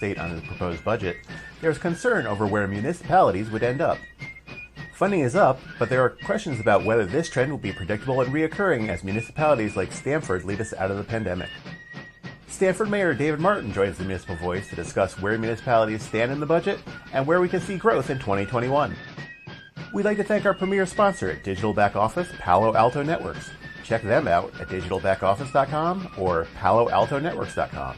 state on the proposed budget, there is concern over where municipalities would end up. Funding is up, but there are questions about whether this trend will be predictable and reoccurring as municipalities like Stamford lead us out of the pandemic. Stamford Mayor David Martin joins the Municipal Voice to discuss where municipalities stand in the budget and where we can see growth in 2021. We'd like to thank our premier sponsor at Digital Back Office, Palo Alto Networks. Check them out at digitalbackoffice.com or paloaltonetworks.com.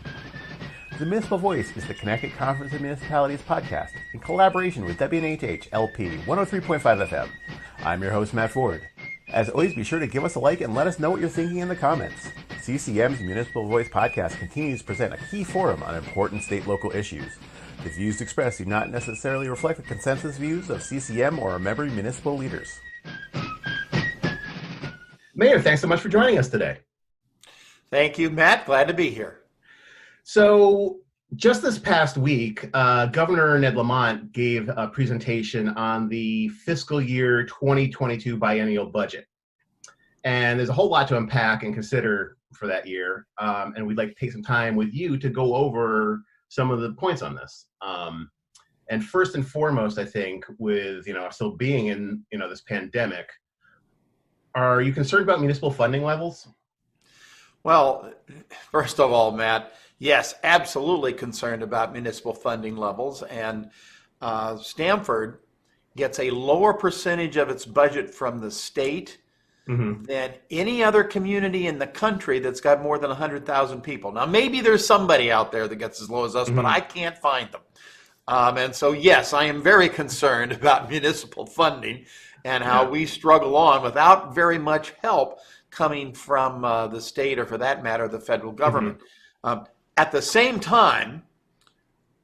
The Municipal Voice is the Connecticut Conference of Municipalities podcast in collaboration with WNHH LP 103.5 FM. I'm your host, Matt Ford. As always, be sure to give us a like and let us know what you're thinking in the comments. CCM's Municipal Voice podcast continues to present a key forum on important state-local issues. The views expressed do not necessarily reflect the consensus views of CCM or our member municipal leaders. Mayor, thanks so much for joining us today. Thank you, Matt. Glad to be here. So just this past week, Governor Ned Lamont gave a presentation on the fiscal year 2022 biennial budget. And there's a whole lot to unpack and consider for that year. And we'd like to take some time with you to go over some of the points on this. And first and foremost, I think with, still being in, this pandemic, are you concerned about municipal funding levels? Well, first of all, Matt, yes, absolutely concerned about municipal funding levels. And Stamford gets a lower percentage of its budget from the state than any other community in the country that's got more than 100,000 people. Now, maybe there's somebody out there that gets as low as us, but I can't find them. And so, yes, I am very concerned about municipal funding and how we struggle on without very much help coming from the state or, for that matter, the federal government. At the same time,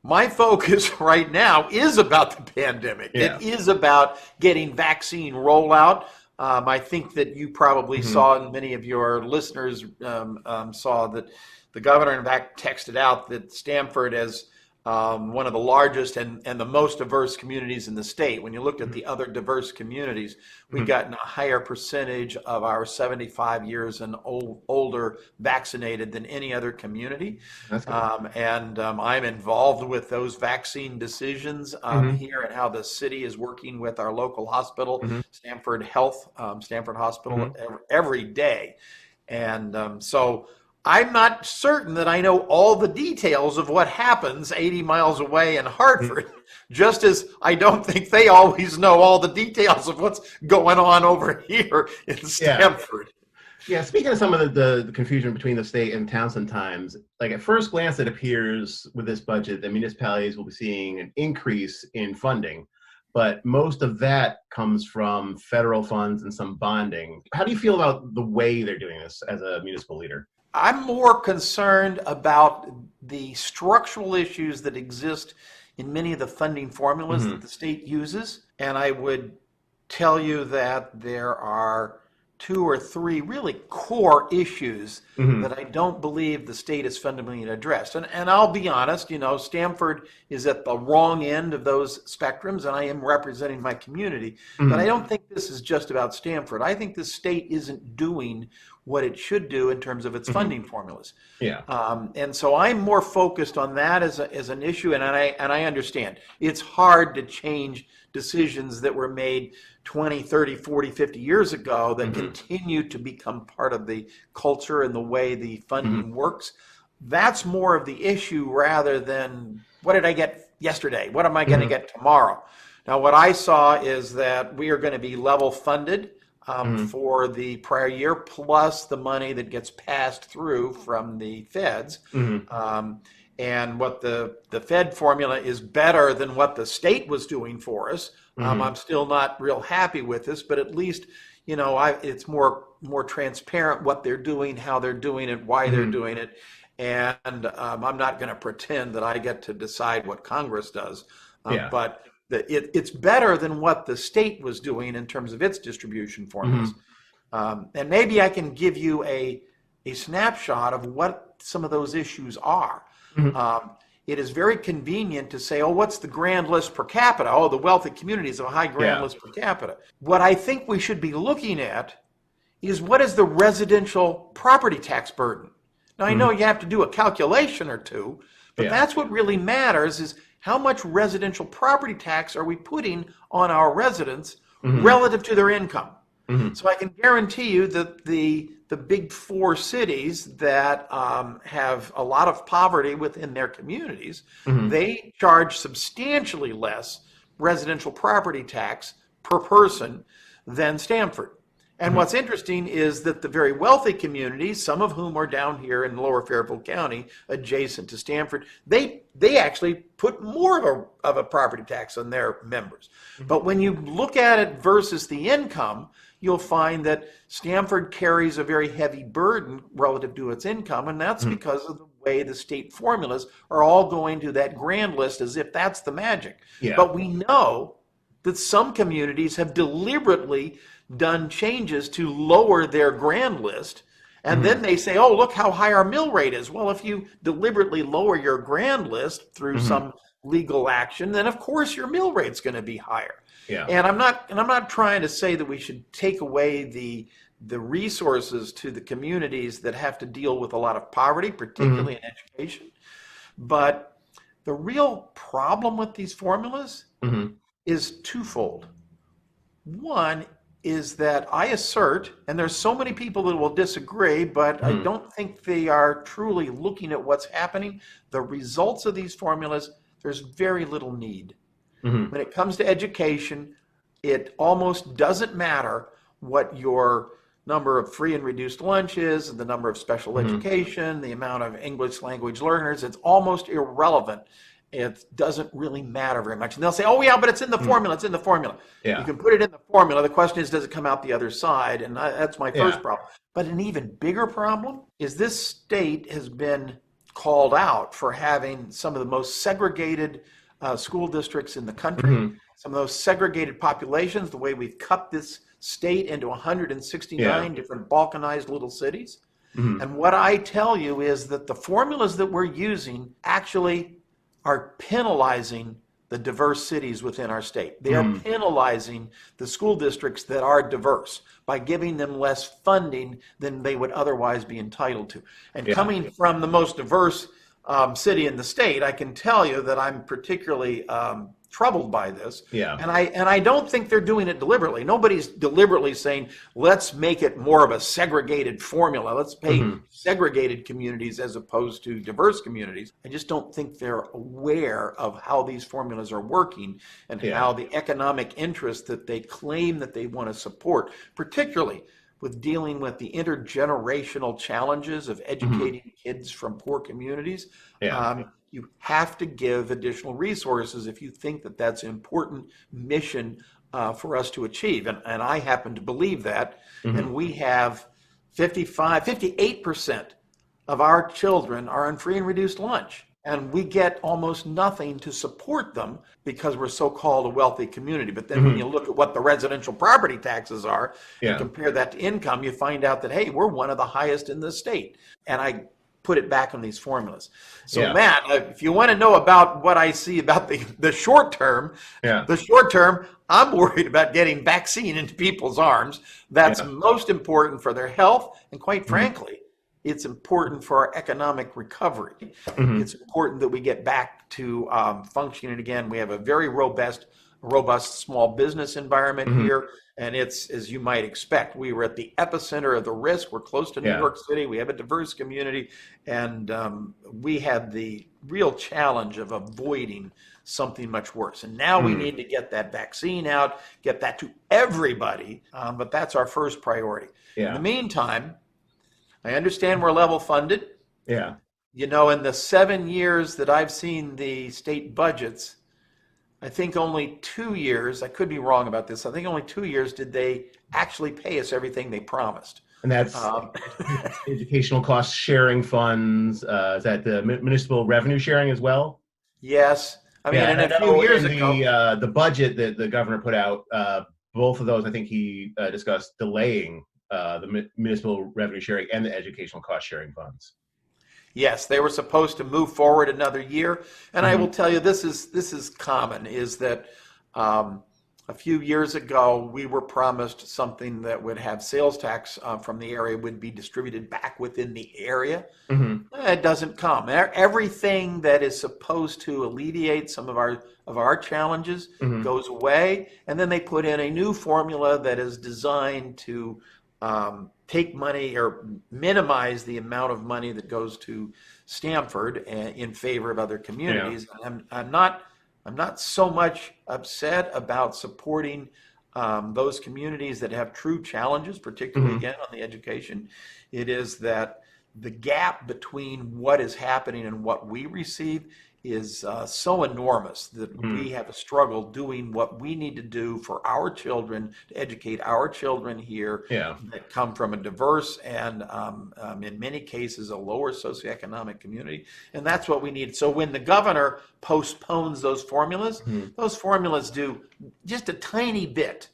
my focus right now is about the pandemic. It is about getting vaccine rollout. I think that you probably saw, and many of your listeners saw, that the governor, in fact, texted out that Stamford is one of the largest and the most diverse communities in the state. When you looked at the other diverse communities, we've gotten a higher percentage of our 75 years and older vaccinated than any other community. And I'm involved with those vaccine decisions here and how the city is working with our local hospital, Stamford Hospital, every day. And so I'm not certain that I know all the details of what happens 80 miles away in Hartford, just as I don't think they always know all the details of what's going on over here in Stamford. Yeah, speaking of some of the confusion between the state and town sometimes, like at first glance, it appears with this budget that municipalities will be seeing an increase in funding, but most of that comes from federal funds and some bonding. How do you feel about the way they're doing this as a municipal leader? I'm more concerned about the structural issues that exist in many of the funding formulas that the state uses. And I would tell you that there are 2 or 3 really core issues that I don't believe the state is fundamentally addressed. And I'll be honest, Stamford is at the wrong end of those spectrums, and I am representing my community. But I don't think this is just about Stamford. I think the state isn't doing what it should do in terms of its funding formulas. And so I'm more focused on that as an issue, and I understand it's hard to change decisions that were made 20, 30, 40, 50 years ago that continue to become part of the culture and the way the funding works. That's more of the issue rather than what did I get yesterday? What am I going to get tomorrow? Now, what I saw is that we are going to be level funded for the prior year, plus the money that gets passed through from the feds. And what the Fed formula is better than what the state was doing for us. I'm still not real happy with this, but at least, it's more transparent what they're doing, how they're doing it, why they're doing it. And I'm not going to pretend that I get to decide what Congress does. But it's better than what the state was doing in terms of its distribution formulas. And maybe I can give you a snapshot of what some of those issues are. It is very convenient to say, oh, what's the grand list per capita? Oh, the wealthy communities have a high grand list per capita. What I think we should be looking at is what is the residential property tax burden? Now, I know you have to do a calculation or two, But that's what really matters, is how much residential property tax are we putting on our residents relative to their income. So I can guarantee you that the big four cities that have a lot of poverty within their communities, they charge substantially less residential property tax per person than Stamford. And what's interesting is that the very wealthy communities, some of whom are down here in Lower Fairfield County, adjacent to Stamford, they actually put more of a property tax on their members. But when you look at it versus the income, you'll find that Stamford carries a very heavy burden relative to its income, and that's because of the way the state formulas are all going to that grand list as if that's the magic. But we know that some communities have deliberately done changes to lower their grand list, and then they say, oh, look how high our mill rate is. Well, if you deliberately lower your grand list through some legal action, then of course your mill rate's going to be higher. And I'm not trying to say that we should take away the resources to the communities that have to deal with a lot of poverty, particularly in education. But the real problem with these formulas is twofold. One is that I assert, and there's so many people that will disagree, but I don't think they are truly looking at what's happening. The results of these formulas, there's very little need. When it comes to education, it almost doesn't matter what your number of free and reduced lunch is, the number of special education, the amount of English language learners. It's almost irrelevant. It doesn't really matter very much. And they'll say, oh, yeah, but it's in the formula. It's in the formula. You can put it in the formula. The question is, does it come out the other side? And that's my first problem. But an even bigger problem is this state has been called out for having some of the most segregated school districts in the country, some of those segregated populations, the way we've cut this state into 169 different balkanized little cities. And what I tell you is that the formulas that we're using actually are penalizing the diverse cities within our state. They are penalizing the school districts that are diverse by giving them less funding than they would otherwise be entitled to. And coming from the most diverse city in the state, I can tell you that I'm particularly troubled by this. And I don't think they're doing it deliberately. Nobody's deliberately saying, let's make it more of a segregated formula. Let's pay segregated communities as opposed to diverse communities. I just don't think they're aware of how these formulas are working and how the economic interest that they claim that they want to support, particularly with dealing with the intergenerational challenges of educating kids from poor communities. You have to give additional resources if you think that that's an important mission for us to achieve. And I happen to believe that. And we have 58% of our children are on free and reduced lunch. And we get almost nothing to support them because we're so-called a wealthy community. But then when you look at what the residential property taxes are and compare that to income, you find out that, hey, we're one of the highest in the state. And I put it back on these formulas. So Matt, if you want to know about what I see about the short term, I'm worried about getting vaccine into people's arms. That's most important for their health. And quite frankly, it's important for our economic recovery. It's important that we get back to functioning again. We have a very robust small business environment here. And it's, as you might expect, we were at the epicenter of the risk. We're close to New York City. We have a diverse community. And we had the real challenge of avoiding something much worse. And now we need to get that vaccine out, get that to everybody. But that's our first priority. In the meantime, I understand we're level funded. You know, in the 7 years that I've seen the state budgets, I think only 2 years, I could be wrong about this, I think only 2 years did they actually pay us everything they promised. And that's educational cost sharing funds. Is that the municipal revenue sharing as well? Yes. I mean, and a few years ago. The budget that the governor put out, both of those, I think he discussed delaying the municipal revenue sharing and the educational cost sharing funds. Yes, they were supposed to move forward another year, and I will tell you, this is common. Is that a few years ago, we were promised something that would have sales tax from the area would be distributed back within the area. It doesn't come. Everything that is supposed to alleviate some of our challenges goes away, and then they put in a new formula that is designed to take money or minimize the amount of money that goes to Stamford in favor of other communities. Yeah. I'm not so much upset about supporting those communities that have true challenges, particularly again on the education. It is that the gap between what is happening and what we receive is so enormous that we have a struggle doing what we need to do for our children, to educate our children here that come from a diverse and in many cases a lower socioeconomic community. And that's what we need. So when the governor postpones those formulas do just a tiny bit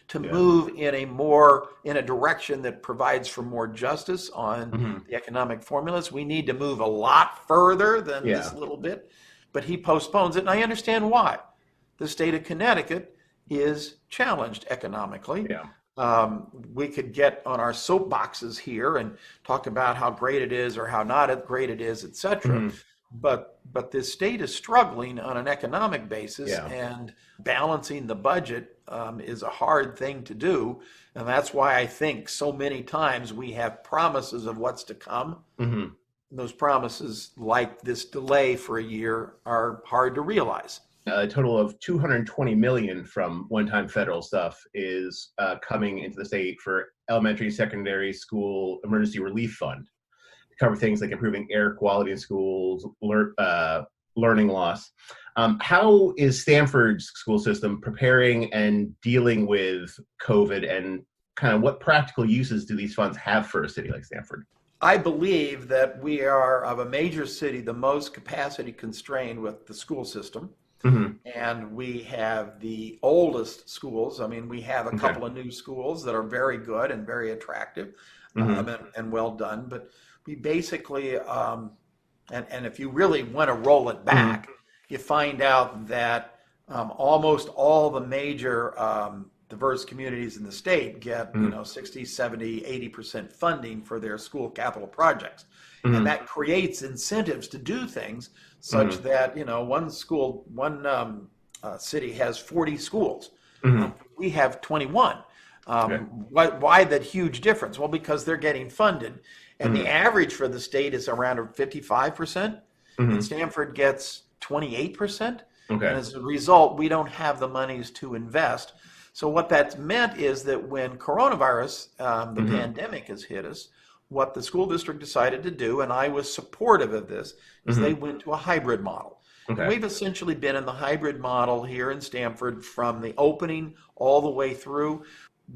to move in a direction that provides for more justice on the economic formulas. We need to move a lot further than this little bit, but he postpones it, and I understand why. The state of Connecticut is challenged economically. We could get on our soapboxes here and talk about how great it is or how not great it is, etc. But this state is struggling on an economic basis, and balancing the budget is a hard thing to do. And that's why I think so many times we have promises of what's to come. Those promises, like this delay for a year, are hard to realize. A total of $220 million from one-time federal stuff is coming into the state for elementary, secondary school emergency relief fund. Cover things like improving air quality in schools, learning loss. How is Stamford's school system preparing and dealing with COVID, and kind of what practical uses do these funds have for a city like Stamford? I believe that we are, of a major city, the most capacity constrained with the school system. And we have the oldest schools. I mean, we have a couple of new schools that are very good and very attractive and well done. But we basically, and if you really want to roll it back, you find out that almost all the major diverse communities in the state get 60, 70, 80% funding for their school capital projects. And that creates incentives to do things such that, one city has 40 schools. We have 21. Why that huge difference? Well, because they're getting funded. And the average for the state is around 55%. And Stamford gets 28%. And as a result, we don't have the monies to invest. So what that's meant is that when coronavirus, the pandemic has hit us, what the school district decided to do, and I was supportive of this, is they went to a hybrid model. And we've essentially been in the hybrid model here in Stamford from the opening all the way through.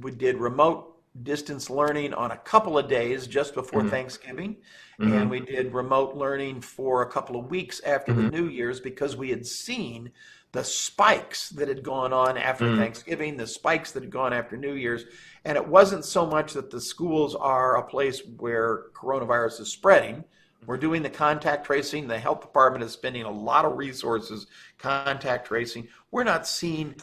We did remote distance learning on a couple of days just before Thanksgiving, and we did remote learning for a couple of weeks after the New Year's, because we had seen the spikes that had gone on after Thanksgiving, the spikes that had gone after New Year's. And it wasn't so much that the schools are a place where coronavirus is spreading. We're doing the contact tracing. The health department is spending a lot of resources contact tracing. We're not seeing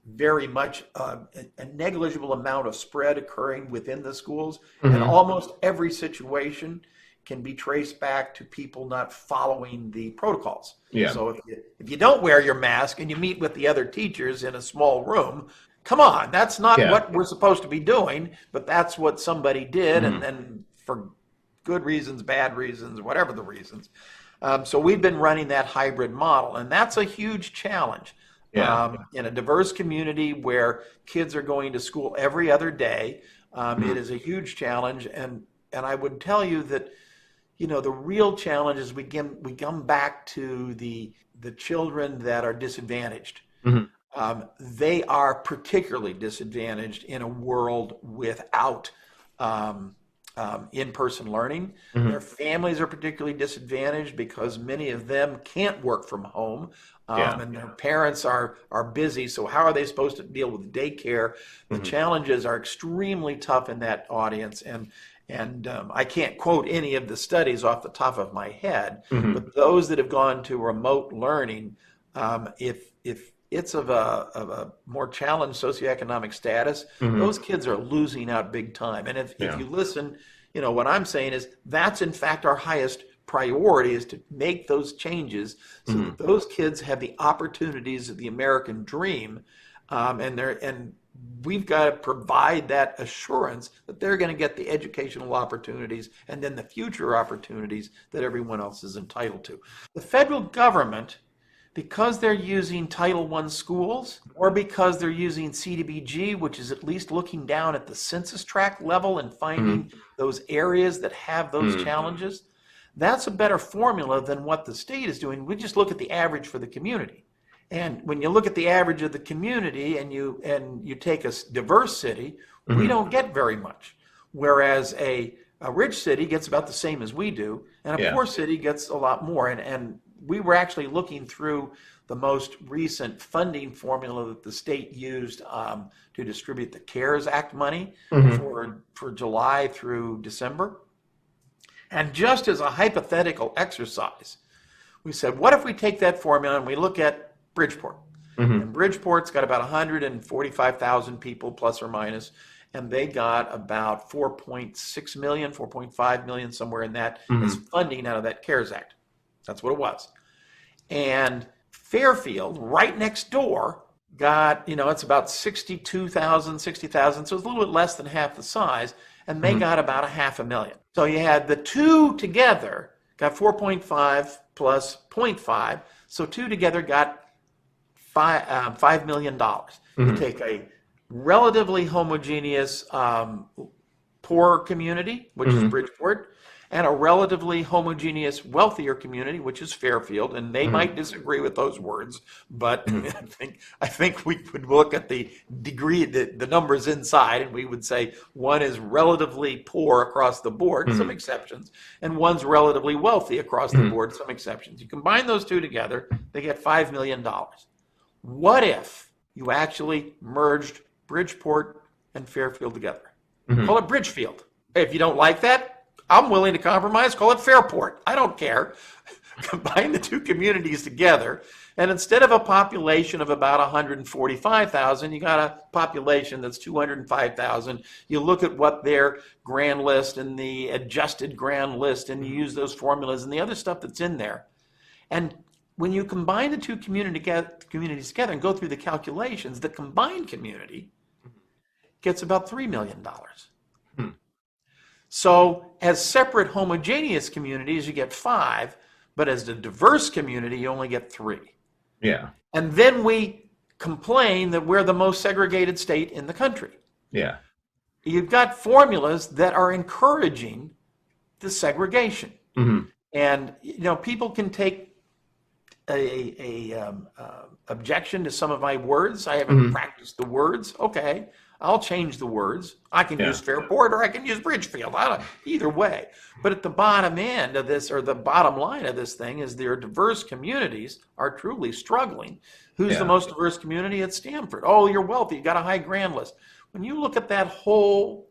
very much a negligible amount of spread occurring within the schools. And almost every situation can be traced back to people not following the protocols. So if you don't wear your mask and you meet with the other teachers in a small room, come on, that's not what we're supposed to be doing, but that's what somebody did, and for good reasons, bad reasons, whatever the reasons. So we've been running that hybrid model, and that's a huge challenge. In a diverse community where kids are going to school every other day, it is a huge challenge. And I would tell you that, the real challenge is we come back to the children that are disadvantaged. They are particularly disadvantaged in a world without in-person learning. Their families are particularly disadvantaged because many of them can't work from home, and their parents are busy. So how are they supposed to deal with daycare? The challenges are extremely tough in that audience, and I can't quote any of the studies off the top of my head, but those that have gone to remote learning, if it's of a more challenged socioeconomic status, those kids are losing out big time. And if you listen, what I'm saying is that's in fact our highest priority, is to make those changes so that those kids have the opportunities of the American dream, and we've got to provide that assurance that they're going to get the educational opportunities and then the future opportunities that everyone else is entitled to. The federal government, because they're using Title I schools, or because they're using CDBG, which is at least looking down at the census tract level and finding those areas that have those challenges, that's a better formula than what the state is doing. We just look at the average for the community. And when you look at the average of the community and you take a diverse city, we don't get very much. Whereas a rich city gets about the same as we do, and a poor city gets a lot more. And we were actually looking through the most recent funding formula that the state used to distribute the CARES Act money for July through December. And just as a hypothetical exercise, we said, what if we take that formula and we look at Bridgeport? And Bridgeport's got about 145,000 people, plus or minus, and they got about 4.6 million, 4.5 million, somewhere in that, as funding out of that CARES Act. That's what it was. And Fairfield, right next door, got, it's about 60,000, so it's a little bit less than half the size, and they got about 500,000. So you had the two together, got 4.5 plus 0.5, so two together got $5 million. You take a relatively homogeneous poor community, which is Bridgeport, and a relatively homogeneous wealthier community, which is Fairfield, and they might disagree with those words, but I think we would look at the degree, the numbers inside, and we would say one is relatively poor across the board, some exceptions, and one's relatively wealthy across the board, some exceptions. You combine those two together, they get $5 million. What if you actually merged Bridgeport and Fairfield together? Call it Bridgefield. If you don't like that, I'm willing to compromise, call it Fairport. I don't care. Combine the two communities together, and instead of a population of about 145,000, you got a population that's 205,000. You look at what their grand list and the adjusted grand list, and you use those formulas and the other stuff that's in there. And when you combine the two communities together and go through the calculations, the combined community gets about $3 million. So as separate homogeneous communities, you get 5, but as a diverse community, you only get 3. Yeah. And then we complain that we're the most segregated state in the country. Yeah. You've got formulas that are encouraging the segregation. And, people can take a objection to some of my words. I haven't practiced the words. Okay. I'll change the words. I can use Fairport or I can use Bridgefield. Either way. But at the bottom end of this, or the bottom line of this thing, is their diverse communities are truly struggling. Who's the most diverse community? It's Stamford. Oh, you're wealthy. You got a high grand list. When you look at that whole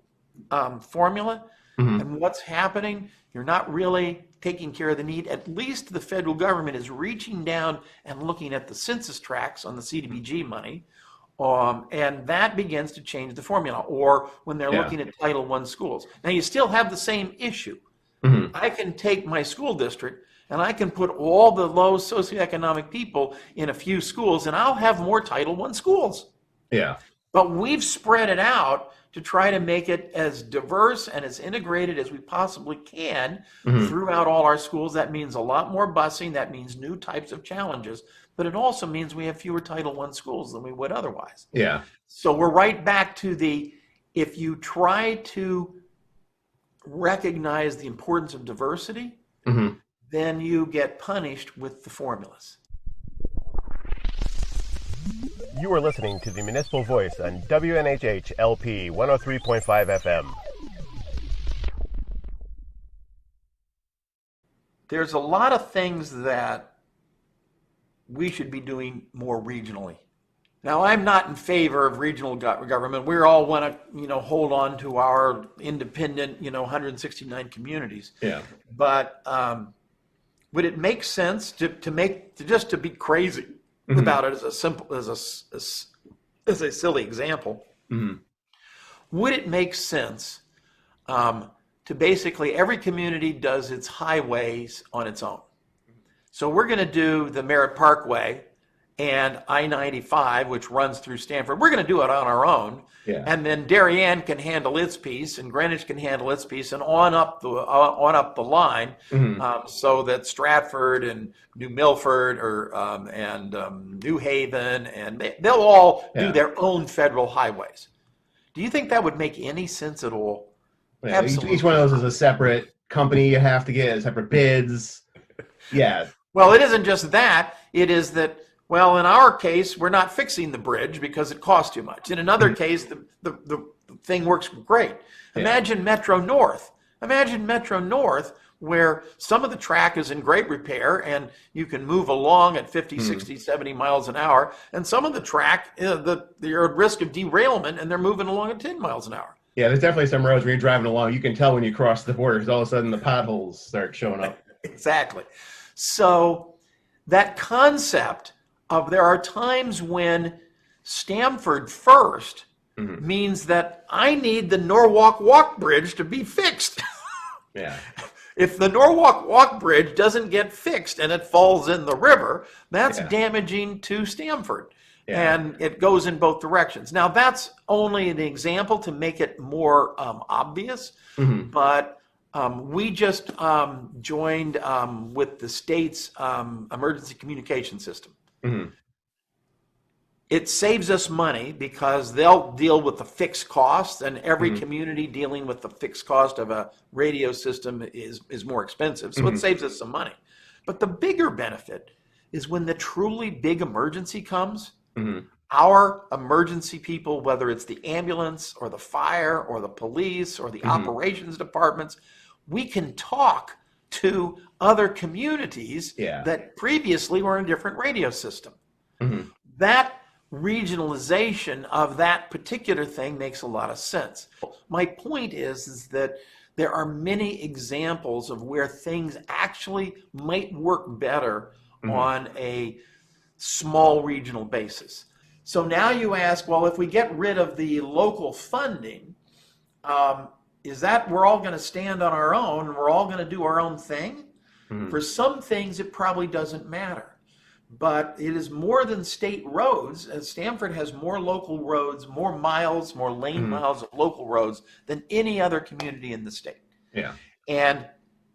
formula and what's happening, you're not really taking care of the need. At least the federal government is reaching down and looking at the census tracts on the CDBG money. And that begins to change the formula, or when they're looking at Title I schools. Now, you still have the same issue. I can take my school district and I can put all the low socioeconomic people in a few schools, and I'll have more Title I schools. Yeah. But we've spread it out to try to make it as diverse and as integrated as we possibly can throughout all our schools. That means a lot more busing. That means new types of challenges. But it also means we have fewer Title I schools than we would otherwise. Yeah. So we're right back to if you try to recognize the importance of diversity, then you get punished with the formulas. You are listening to the Municipal Voice on WNHH LP 103.5 FM. There's a lot of things that we should be doing more regionally. Now, I'm not in favor of regional government. We all want to, hold on to our independent, 169 communities. Yeah. But would it make sense to be crazy about it as a simple, as a silly example. Would it make sense to basically every community does its highways on its own? So we're going to do the Merritt Parkway and I-95, which runs through Stamford. We're going to do it on our own. Yeah. And then Darien can handle its piece, and Greenwich can handle its piece, and on up the line, so that Stratford and New Milford and New Haven, and they'll all do their own federal highways. Do you think that would make any sense at all? Yeah, Absolutely. each one of those is a separate company. You have to get separate bids. Yeah. Well, it isn't just that. It is that, well, in our case, we're not fixing the bridge because it costs too much. In another case, the thing works great. Imagine Metro North. Imagine Metro North, where some of the track is in great repair and you can move along at 50, 60, 70 miles an hour. And some of the track, they're at risk of derailment and they're moving along at 10 miles an hour. Yeah, there's definitely some roads when you're driving along, you can tell when you cross the border because all of a sudden the potholes start showing up. Exactly. So that concept of there are times when Stamford first means that I need the Norwalk Walk Bridge to be fixed. Yeah. If the Norwalk Walk Bridge doesn't get fixed and it falls in the river, that's damaging to Stamford. Yeah. And it goes in both directions. Now, that's only an example to make it more obvious, but we just joined with the state's emergency communication system. It saves us money because they'll deal with the fixed costs, and every community dealing with the fixed cost of a radio system is more expensive. So it saves us some money. But the bigger benefit is when the truly big emergency comes, our emergency people, whether it's the ambulance or the fire or the police or the operations departments, we can talk to other communities that previously were in a different radio system. That regionalization of that particular thing makes a lot of sense. My point is that there are many examples of where things actually might work better on a small regional basis. So now you ask, well, if we get rid of the local funding, is that we're all going to stand on our own and we're all going to do our own thing? For some things, it probably doesn't matter. But it is more than state roads, and Stamford has more local roads, more miles, more lane miles of local roads than any other community in the state. Yeah. And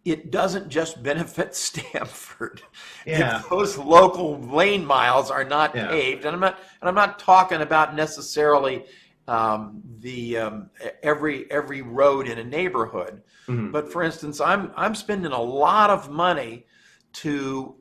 it doesn't just benefit Stamford. If those local lane miles are not paved, and I'm not talking about necessarily every road in a neighborhood, but for instance, I'm spending a lot of money to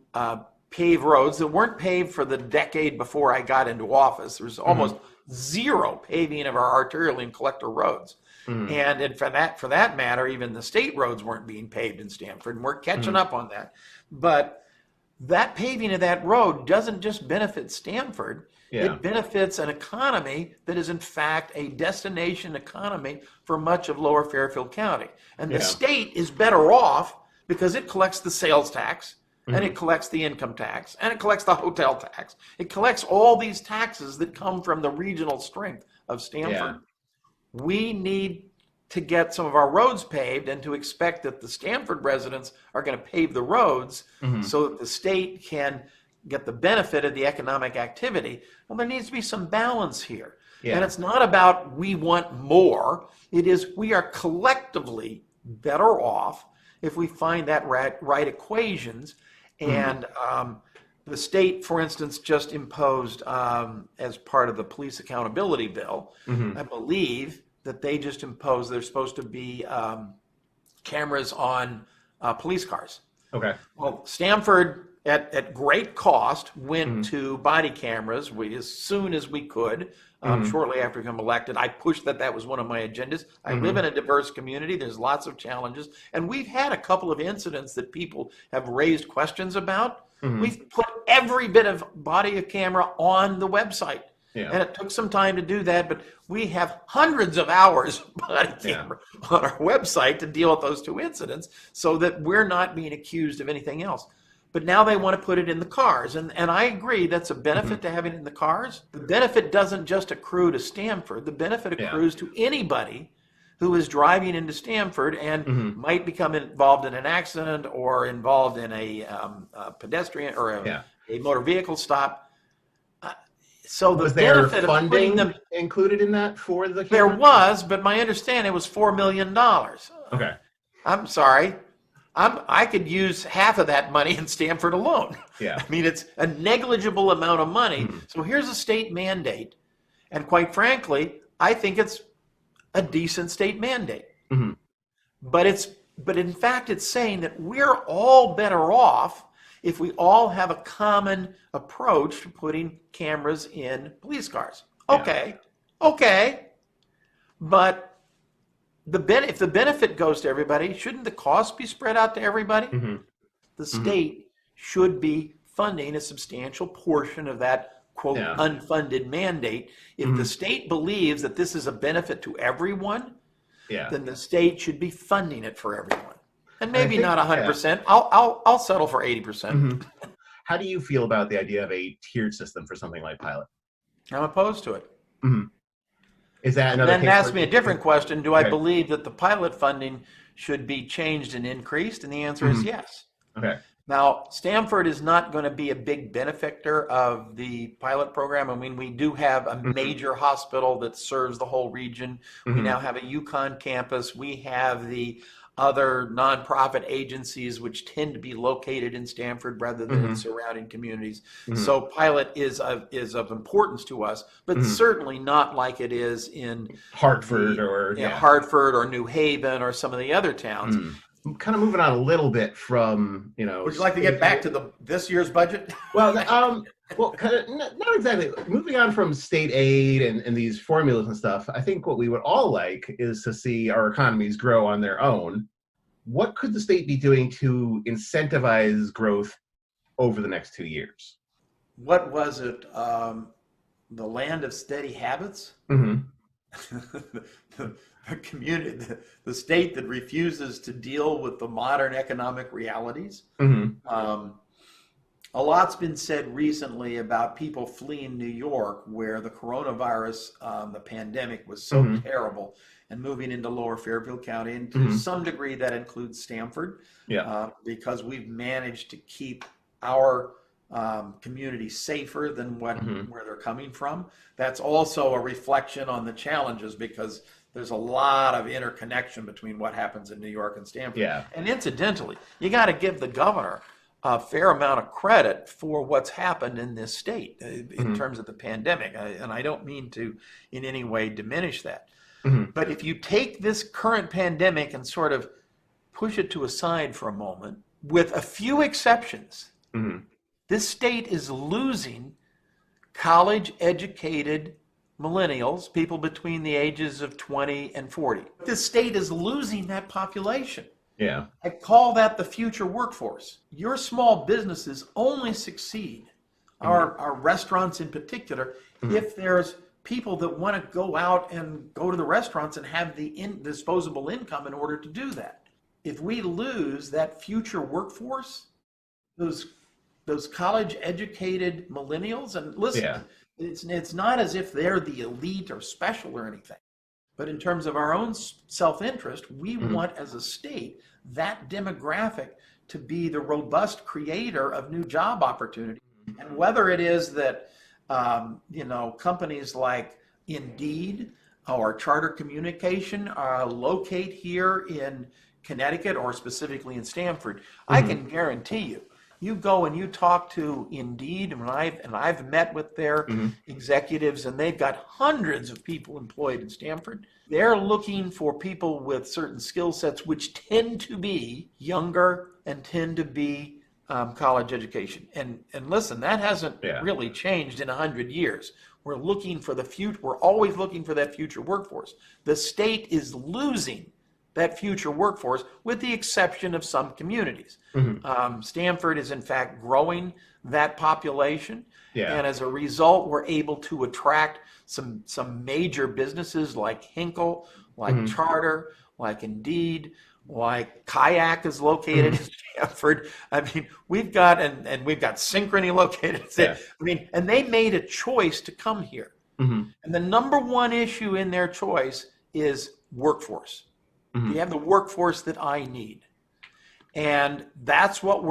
pave roads that weren't paved for the decade before I got into office. There was almost zero paving of our arterial and collector roads. And for that matter, even the state roads weren't being paved in Stamford, and we're catching up on that. But that paving of that road doesn't just benefit Stamford, it benefits an economy that is in fact a destination economy for much of Lower Fairfield County. And the state is better off because it collects the sales tax, and it collects the income tax, and it collects the hotel tax. It collects all these taxes that come from the regional strength of Stamford. We need to get some of our roads paved and to expect that the Stamford residents are going to pave the roads so that the state can get the benefit of the economic activity. Well, there needs to be some balance here. And it's not about we want more. It is we are collectively better off if we find that right equations. And the state, for instance, just imposed, as part of the police accountability bill, I believe that they just imposed there's supposed to be cameras on police cars. Okay. Well, Stamford, at great cost, went to body cameras as soon as we could. Shortly after I became elected, I pushed that was one of my agendas. I live in a diverse community. There's lots of challenges. And we've had a couple of incidents that people have raised questions about. We've put every bit of body of camera on the website. And it took some time to do that, but we have hundreds of hours of body camera on our website to deal with those two incidents so that we're not being accused of anything else. But now they want to put it in the cars. And I agree, that's a benefit to having it in the cars. The benefit doesn't just accrue to Stamford. The benefit accrues to anybody who is driving into Stamford and might become involved in an accident or involved in a pedestrian or a motor vehicle stop. So the was there benefit of putting them included in that for the camera? There was, but my understanding was $4 million. Okay. I'm sorry. I could use half of that money in Stamford alone. Yeah. I mean, it's a negligible amount of money. So here's a state mandate. And quite frankly, I think it's a decent state mandate. But in fact, it's saying that we're all better off if we all have a common approach to putting cameras in police cars. Okay. But if the benefit goes to everybody, shouldn't the cost be spread out to everybody? The state should be funding a substantial portion of that, quote, unfunded mandate. If the state believes that this is a benefit to everyone, then the state should be funding it for everyone. And maybe not 100%. I'll settle for 80%. How do you feel about the idea of a tiered system for something like pilot? I'm opposed to it. Is that another? Then ask me a different question. Do I believe that the pilot funding should be changed and increased? And the answer is yes. Okay. Now, Stamford is not going to be a big benefactor of the pilot program. I mean, we do have a major hospital that serves the whole region. We now have a Yukon campus. We have the other nonprofit agencies which tend to be located in Stamford rather than in surrounding communities. So pilot is of importance to us, but certainly not like it is in Hartford Hartford or New Haven or some of the other towns. Kind of moving on a little bit from, Would you like to get back to this year's budget? Well, kind of, not exactly. Moving on from state aid and these formulas and stuff, I think what we would all like is to see our economies grow on their own. What could the state be doing to incentivize growth over the next 2 years? What was it? The land of steady habits? The community, the state that refuses to deal with the modern economic realities. A lot's been said recently about people fleeing New York, where the coronavirus, the pandemic was so terrible, and moving into Lower Fairfield County. And to some degree, that includes Stamford, because we've managed to keep our community safer than where they're coming from. That's also a reflection on the challenges, because there's a lot of interconnection between what happens in New York and Stamford. And incidentally, you got to give the governor a fair amount of credit for what's happened in this state in terms of the pandemic. And I don't mean to in any way diminish that. But if you take this current pandemic and sort of push it to a side for a moment, with a few exceptions, this state is losing college-educated millennials, people between the ages of 20 and 40. This state is losing that population. I call that the future workforce. Your small businesses only succeed, our restaurants in particular, if there's people that want to go out and go to the restaurants and have the disposable income in order to do that. If we lose that future workforce, those college-educated millennials, and listen, it's not as if they're the elite or special or anything, but in terms of our own self-interest, we want as a state that demographic to be the robust creator of new job opportunities. And whether it is that companies like Indeed or Charter Communication locate here in Connecticut or specifically in Stamford, I can guarantee you, you go and you talk to Indeed, and I've met with their executives, and they've got hundreds of people employed in Stamford. They're looking for people with certain skill sets, which tend to be younger and tend to be college education. And listen, that hasn't really changed in 100 years. We're looking for the future. We're always looking for that future workforce. The state is losing that future workforce, with the exception of some communities. Stamford is in fact growing that population, and as a result, we're able to attract some major businesses like Hinkle, like Charter, like Indeed, like Kayak is located in Stamford. I mean, we've got and we've got Synchrony located. Yeah. I mean, and they made a choice to come here. And the number one issue in their choice is workforce. Do you have the workforce that I need? And that's what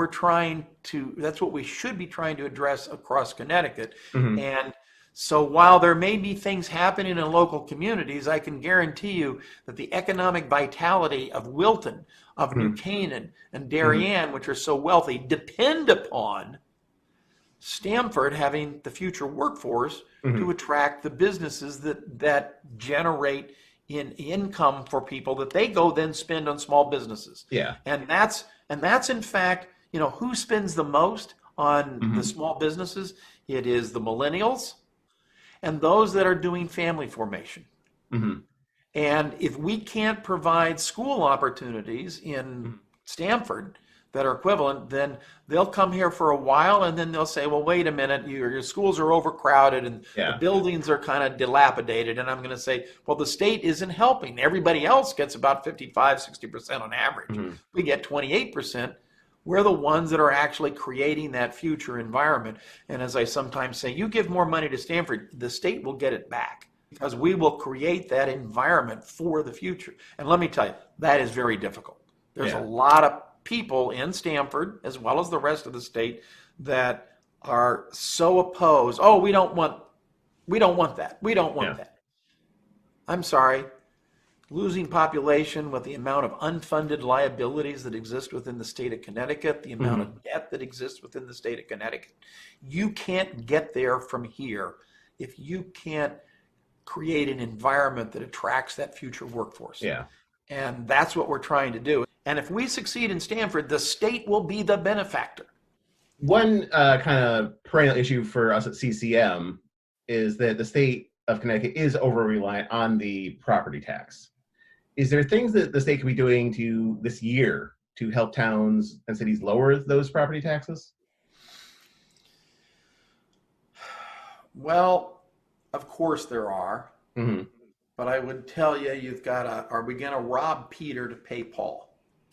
that's what we should be trying to address across Connecticut. And so while there may be things happening in local communities, I can guarantee you that the economic vitality of Wilton, of New Canaan, and Darien, which are so wealthy, depend upon Stamford having the future workforce to attract the businesses that generate income for people that they go then spend on small businesses. Yeah. And that's in fact, who spends the most on the small businesses? It is the millennials and those that are doing family formation. And if we can't provide school opportunities in Stamford that are equivalent, then they'll come here for a while and then they'll say, well, wait a minute, your schools are overcrowded and the buildings are kind of dilapidated. And I'm going to say, well, the state isn't helping. Everybody else gets about 55, 60% on average. We get 28%. We're the ones that are actually creating that future environment. And as I sometimes say, you give more money to Stamford, the state will get it back because we will create that environment for the future. And let me tell you, that is very difficult. There's a lot of people in Stamford, as well as the rest of the state, that are so opposed. Oh, we don't want that. We don't want that. I'm sorry. Losing population with the amount of unfunded liabilities that exist within the state of Connecticut, the amount of debt that exists within the state of Connecticut. You can't get there from here if you can't create an environment that attracts that future workforce. Yeah. And that's what we're trying to do. And if we succeed in Stamford, the state will be the benefactor. One kind of perennial issue for us at CCM is that the state of Connecticut is over-reliant on the property tax. Is there things that the state could be doing this year to help towns and cities lower those property taxes? Well, of course there are. But I would tell you, are we going to rob Peter to pay Paul?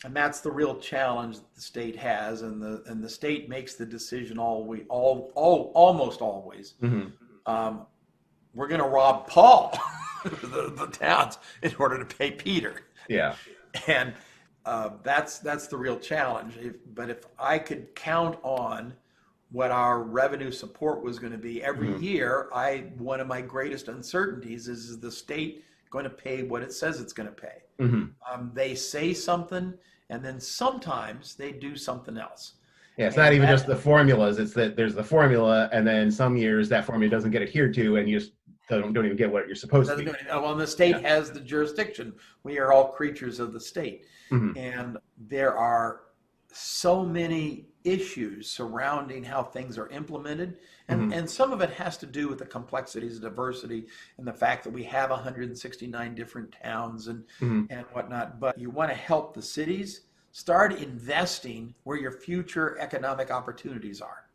And that's the real challenge that the state has, and the state makes the decision almost always. We're going to rob Paul, the towns, in order to pay Peter. Yeah. And that's the real challenge. But if I could count on what our revenue support was going to be every year, one of my greatest uncertainties is the state going to pay what it says it's going to pay. They say something, and then sometimes they do something else. Yeah, it's not even just the formulas. It's that there's the formula, and then some years that formula doesn't get adhered to, and you just don't even get what you're supposed to be. Well, the state has the jurisdiction. We are all creatures of the state. And there are so many issues surrounding how things are implemented. And some of it has to do with the complexities of diversity and the fact that we have 169 different towns and whatnot. But you want to help the cities start investing where your future economic opportunities are.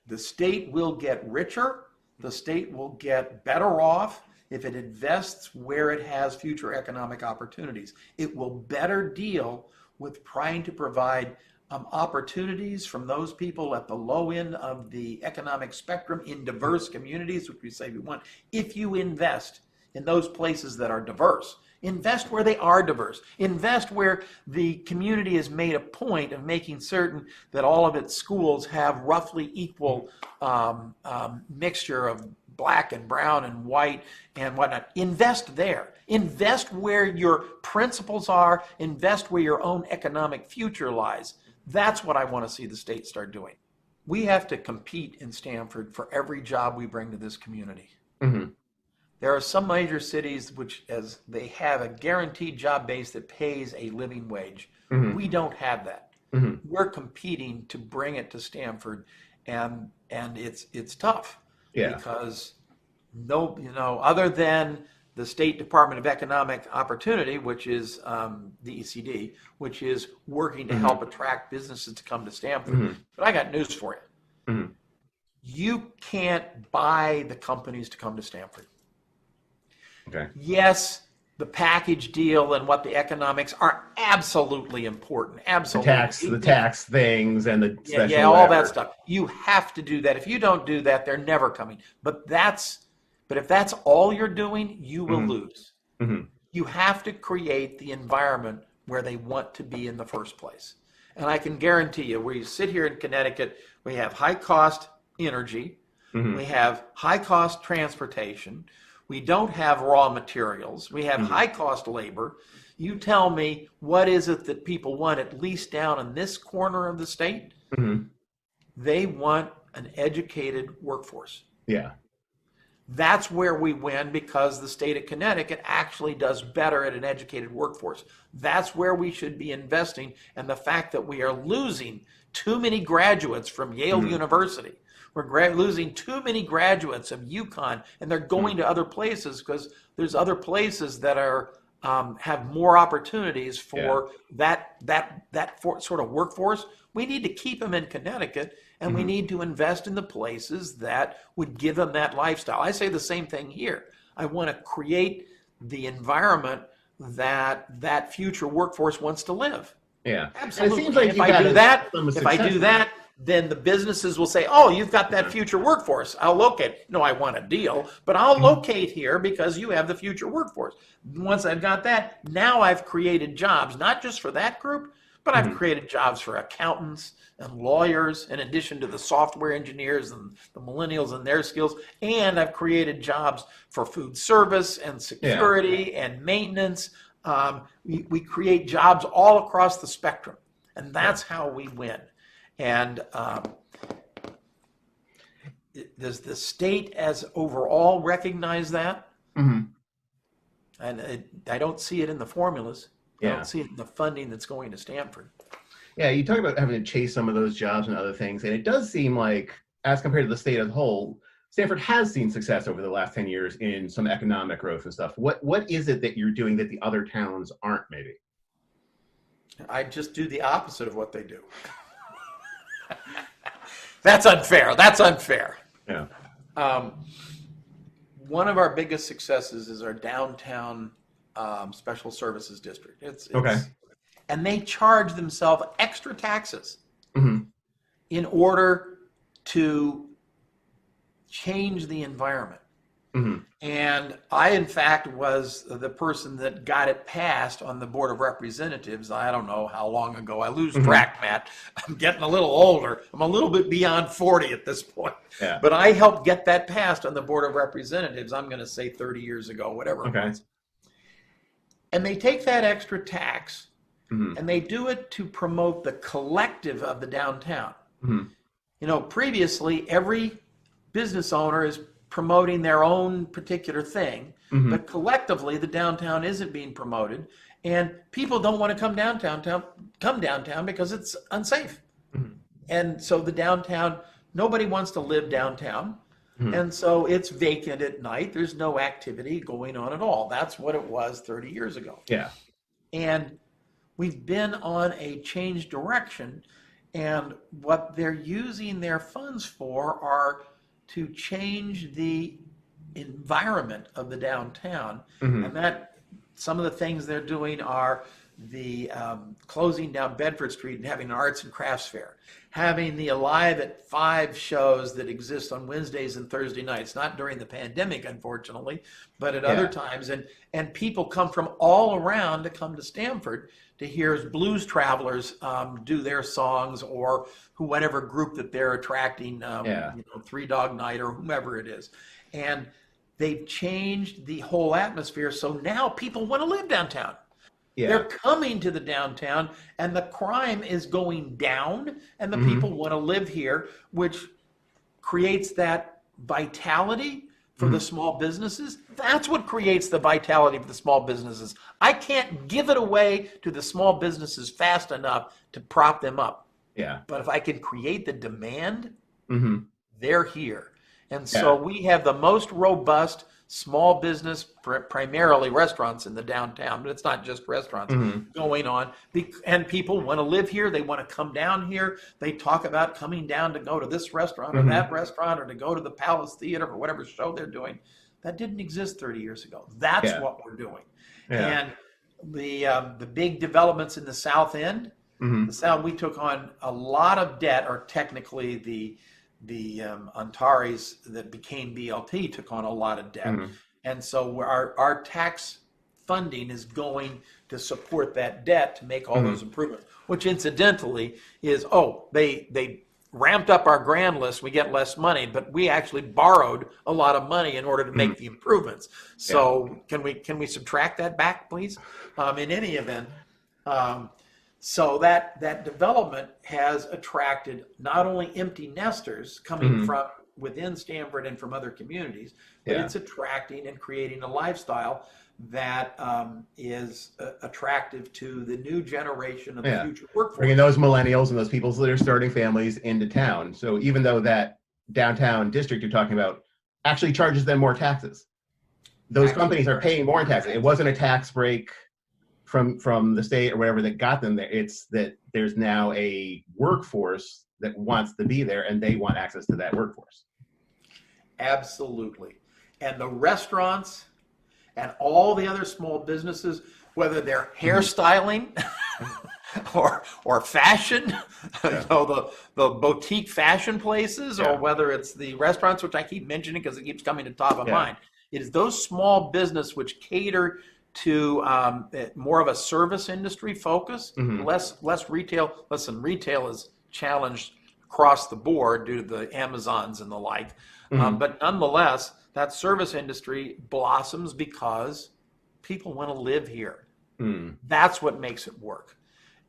The state will get richer. The state will get better off if it invests where it has future economic opportunities. It will better deal with trying to provide opportunities from those people at the low end of the economic spectrum in diverse communities, which we say we want. If you invest in those places that are diverse, invest where they are diverse. Invest where the community has made a point of making certain that all of its schools have roughly equal mixture of black and brown and white and whatnot. Invest there. Invest where your principles are. Invest where your own economic future lies. That's what I want to see the state start doing. We have to compete in Stamford for every job we bring to this community. There are some major cities which, as they have a guaranteed job base that pays a living wage. We don't have that. We're competing to bring it to Stamford, and it's tough because other than the State Department of Economic Opportunity, which is the ECD, which is working to help attract businesses to come to Stamford. But I got news for you. You can't buy the companies to come to Stamford. Okay. Yes, the package deal and what the economics are absolutely important. Absolutely. The tax things and the special all whatever. that stuff. You have to do that. If you don't do that, they're never coming. But if that's all you're doing, you will lose. Mm-hmm. You have to create the environment where they want to be in the first place. And I can guarantee you, we sit here in Connecticut, we have high cost energy, we have high cost transportation, we don't have raw materials, we have high cost labor. You tell me, what is it that people want, at least down in this corner of the state? They want an educated workforce. Yeah. That's where we win, because the state of Connecticut actually does better at an educated workforce. That's where we should be investing. And the fact that we are losing too many graduates from Yale University, we're losing too many graduates of UConn, and they're going to other places because there's other places that are have more opportunities for that sort of workforce. We need to keep them in Connecticut, and we need to invest in the places that would give them that lifestyle. I say the same thing here. I want to create the environment that future workforce wants to live. Yeah, Absolutely. And it seems like if I do that, then the businesses will say, oh, you've got that future workforce. I'll locate. No, I want a deal, but I'll locate here because you have the future workforce. Once I've got that, now I've created jobs, not just for that group, but I've created jobs for accountants and lawyers, in addition to the software engineers and the millennials and their skills. And I've created jobs for food service and security and maintenance. We create jobs all across the spectrum. And that's how we win. And does the state as overall recognize that? And I don't see it in the formulas. I don't see it in the funding that's going to Stamford. Yeah, you talk about having to chase some of those jobs and other things, and it does seem like, as compared to the state as a whole, Stamford has seen success over the last 10 years in some economic growth and stuff. What is it that you're doing that the other towns aren't, maybe? I just do the opposite of what they do. That's unfair. That's unfair. Yeah. One of our biggest successes is our downtown special services district. And they charge themselves extra taxes in order to change the environment. And I, in fact, was the person that got it passed on the Board of Representatives. I don't know how long ago. I lose track, Matt. I'm getting a little older. I'm a little bit beyond 40 at this point. Yeah. But I helped get that passed on the Board of Representatives, I'm going to say 30 years ago, whatever it was. And they take that extra tax and they do it to promote the collective of the downtown. You know, previously, every business owner is promoting their own particular thing, but collectively the downtown isn't being promoted, and people don't want to come downtown because it's unsafe. And so the downtown, nobody wants to live downtown, and so it's vacant at night. There's no activity going on at all. That's what it was 30 years ago. Yeah. And we've been on a change direction, and what they're using their funds for are to change the environment of the downtown. And that some of the things they're doing are the closing down Bedford Street and having an arts and crafts fair, having the Alive at 5 shows that exist on Wednesdays and Thursday nights, not during the pandemic, unfortunately, but at other times. And people come from all around to come to Stamford to hear blues travelers do their songs, or whatever group that they're attracting, you know, Three Dog Night or whomever it is. And they've changed the whole atmosphere. So now people want to live downtown. They're coming to the downtown, and the crime is going down, and the people want to live here, which creates that vitality for the small businesses. That's what creates the vitality for the small businesses. I can't give it away to the small businesses fast enough to prop them up. Yeah. But if I can create the demand, they're here. And so we have the most robust small business, primarily restaurants in the downtown, but it's not just restaurants going on. And people want to live here. They want to come down here. They talk about coming down to go to this restaurant or that restaurant, or to go to the Palace Theater or whatever show they're doing. That didn't exist 30 years ago. That's Yeah. what we're doing. Yeah. And the big developments in the South End, the South, we took on a lot of debt, or technically the Antares that became BLT took on a lot of debt. And so our tax funding is going to support that debt to make all those improvements, which incidentally is, they ramped up our grand list, we get less money, but we actually borrowed a lot of money in order to make the improvements. So can we subtract that back, please? In any event, so that development has attracted not only empty nesters coming from within Stamford and from other communities, but it's attracting and creating a lifestyle that is attractive to the new generation of the future workforce. Bringing those millennials and those people that are starting families into town. So even though that downtown district you're talking about actually charges them more taxes, those companies are paying more in taxes. It wasn't a tax break from the state or whatever that got them there. It's that there's now a workforce that wants to be there, and they want access to that workforce. Absolutely. And the restaurants and all the other small businesses, whether they're hairstyling or fashion, the boutique fashion places, or whether it's the restaurants, which I keep mentioning because it keeps coming to top of mind. It is those small business which cater to more of a service industry focus, less retail. Listen, retail is challenged across the board due to the Amazons and the like. But nonetheless, that service industry blossoms because people want to live here. That's what makes it work.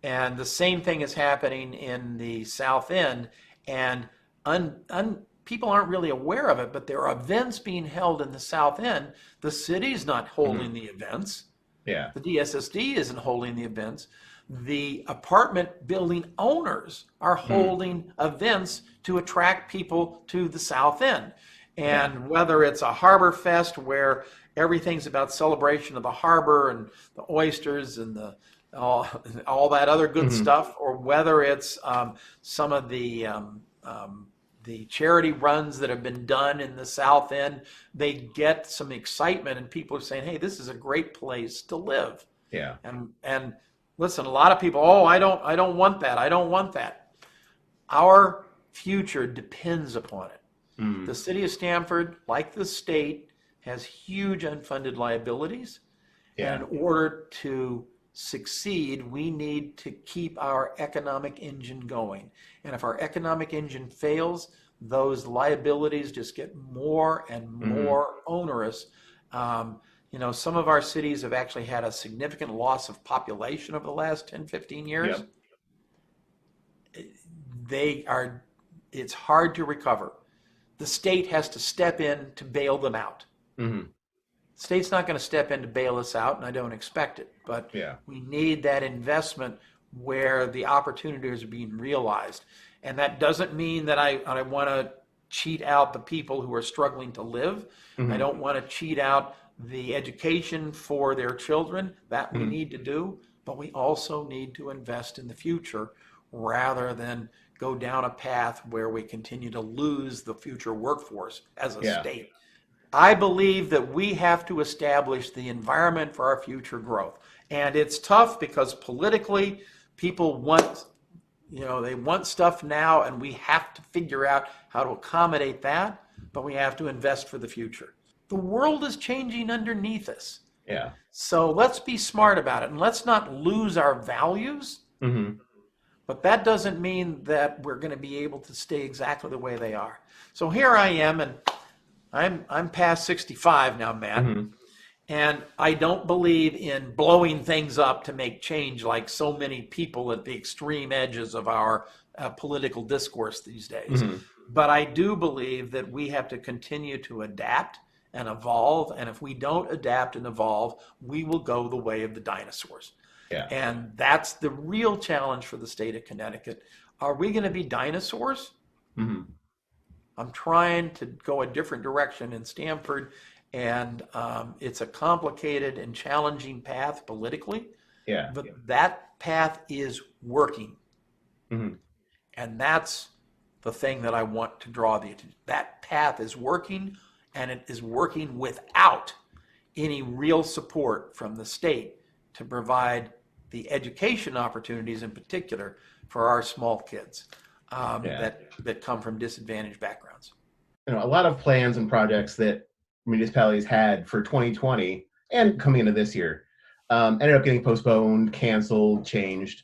And the same thing is happening in the South End. And people aren't really aware of it, but there are events being held in the South End. The city's not holding the events. Yeah. The DSSD isn't holding the events. The apartment building owners are holding events to attract people to the South End. And whether it's a Harbor Fest where everything's about celebration of the harbor and the oysters and all that other good stuff, or whether it's some of the charity runs that have been done in the South End, they get some excitement and people are saying, hey, this is a great place to live. Yeah. And listen, a lot of people, I don't want that. I don't want that. Our future depends upon it. The city of Stamford, like the state, has huge unfunded liabilities. And in order to succeed, we need to keep our economic engine going. And if our economic engine fails, those liabilities just get more and more onerous. Some of our cities have actually had a significant loss of population over the last 10, 15 years. It's hard to recover. The state has to step in to bail them out. The state's not going to step in to bail us out, and I don't expect it. But we need that investment where the opportunities are being realized. And that doesn't mean that I want to cheat out the people who are struggling to live. I don't want to cheat out the education for their children. That we need to do. But we also need to invest in the future rather than go down a path where we continue to lose the future workforce as a state. I believe that we have to establish the environment for our future growth. And it's tough because politically people want, they want stuff now, and we have to figure out how to accommodate that, but we have to invest for the future. The world is changing underneath us. Yeah. So let's be smart about it, and let's not lose our values. But that doesn't mean that we're going to be able to stay exactly the way they are. So here I am, and I'm past 65 now, Matt. And I don't believe in blowing things up to make change like so many people at the extreme edges of our political discourse these days. But I do believe that we have to continue to adapt and evolve. And if we don't adapt and evolve, we will go the way of the dinosaurs. And that's the real challenge for the state of Connecticut. Are we going to be dinosaurs? I'm trying to go a different direction in Stamford, and it's a complicated and challenging path politically. But that path is working. And that's the thing that I want to draw the attention. That path is working, and it is working without any real support from the state to provide the education opportunities in particular for our small kids that come from disadvantaged backgrounds. A lot of plans and projects that municipalities had for 2020 and coming into this year ended up getting postponed, canceled, changed.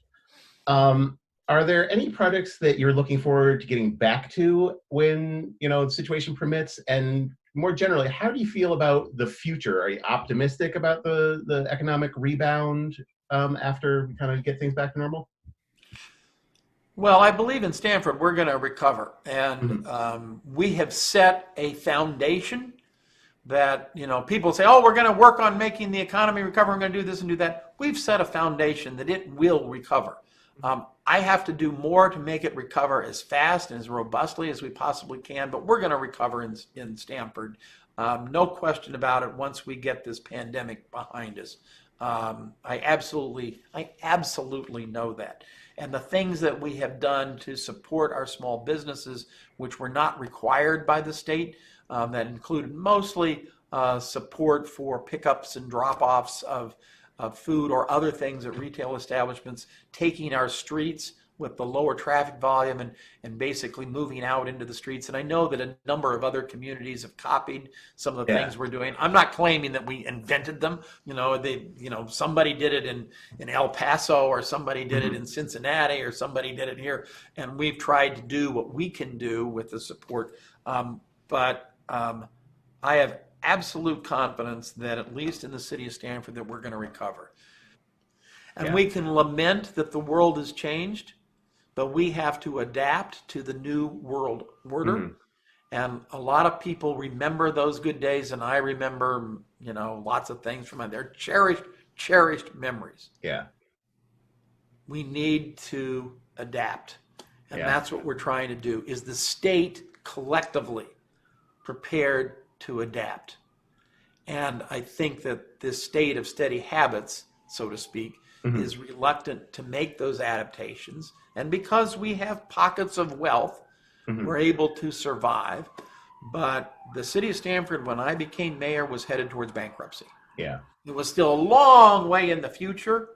Are there any projects that you're looking forward to getting back to when, the situation permits? And more generally, how do you feel about the future? Are you optimistic about the economic rebound after we kind of get things back to normal? Well, I believe in Stamford we're going to recover, and we have set a foundation that, people say, oh, we're going to work on making the economy recover, we're going to do this and do that. We've set a foundation that it will recover. I have to do more to make it recover as fast and as robustly as we possibly can, but we're going to recover in Stamford. No question about it once we get this pandemic behind us. I absolutely know that. And the things that we have done to support our small businesses, which were not required by the state, that included mostly support for pickups and drop-offs of food or other things at retail establishments, taking our streets with the lower traffic volume and basically moving out into the streets. And I know that a number of other communities have copied some of the things we're doing. I'm not claiming that we invented them. Somebody did it in El Paso, or somebody did it in Cincinnati, or somebody did it here. And we've tried to do what we can do with the support. But I have absolute confidence that at least in the city of Stamford that we're going to recover. And we can lament that the world has changed, but we have to adapt to the new world order. And a lot of people remember those good days, and I remember, lots of things from their cherished memories. Yeah. We need to adapt. And that's what we're trying to do. Is the state collectively prepared to adapt? And I think that this state of steady habits, so to speak, is reluctant to make those adaptations. And because we have pockets of wealth, we're able to survive. But the city of Stamford, when I became mayor, was headed towards bankruptcy. Yeah. It was still a long way in the future.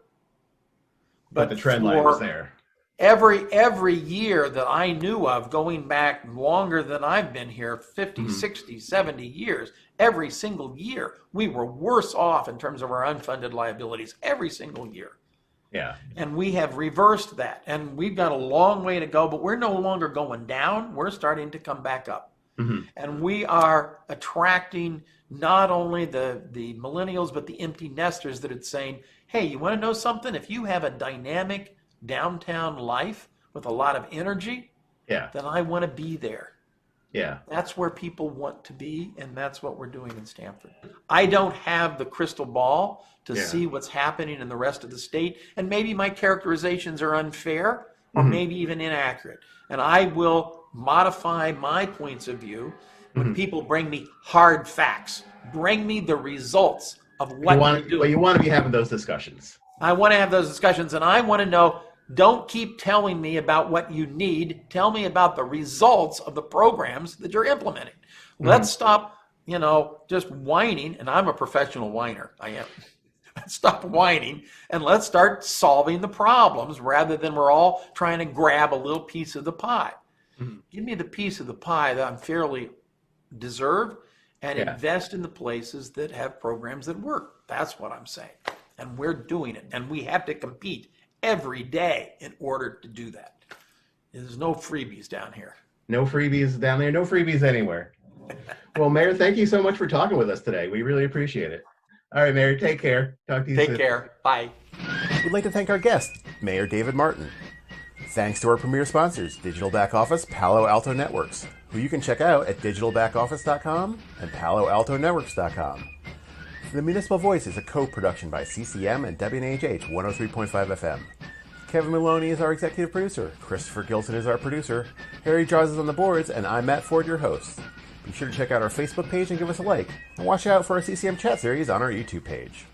But the trend line was there. Every year that I knew of, going back longer than I've been here, 50, 60, 70 years, every single year, we were worse off in terms of our unfunded liabilities every single year. Yeah. And we have reversed that. And we've got a long way to go, but we're no longer going down. We're starting to come back up. And we are attracting not only the millennials, but the empty nesters that are saying, hey, you want to know something? If you have a dynamic downtown life with a lot of energy, then I want to be there. Yeah. That's where people want to be, and that's what we're doing in Stamford. I don't have the crystal ball to see what's happening in the rest of the state, and maybe my characterizations are unfair or maybe even inaccurate. And I will modify my points of view when people bring me hard facts. Bring me the results of what we're doing. Well, you want to be having those discussions. I want to have those discussions, and I want to know, don't keep telling me about what you need. Tell me about the results of the programs that you're implementing. Let's stop, just whining, and I'm a professional whiner. I am. Stop whining, and let's start solving the problems rather than we're all trying to grab a little piece of the pie. Give me the piece of the pie that I'm fairly deserve, and invest in the places that have programs that work. That's what I'm saying. And we're doing it. And we have to compete every day in order to do that. There's no freebies down here. No freebies down there. No freebies anywhere. Well, Mayor, thank you so much for talking with us today. We really appreciate it. All right, Mayor, take care. Talk to you soon. Take care. Bye. We'd like to thank our guest, Mayor David Martin. Thanks to our premier sponsors, Digital Back Office, Palo Alto Networks, who you can check out at digitalbackoffice.com and paloaltonetworks.com. The Municipal Voice is a co-production by CCM and WNHH 103.5 FM. Kevin Maloney is our executive producer, Christopher Gilson is our producer, Harry Jaws is on the boards, and I'm Matt Ford, your host. Be sure to check out our Facebook page and give us a like, and watch out for our CCM chat series on our YouTube page.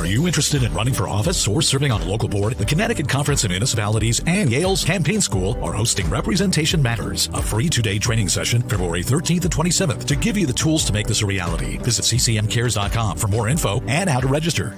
Are you interested in running for office or serving on a local board? The Connecticut Conference of Municipalities and Yale's Campaign School are hosting Representation Matters, a free two-day training session February 13th and 27th to give you the tools to make this a reality. Visit ccmcares.com for more info and how to register.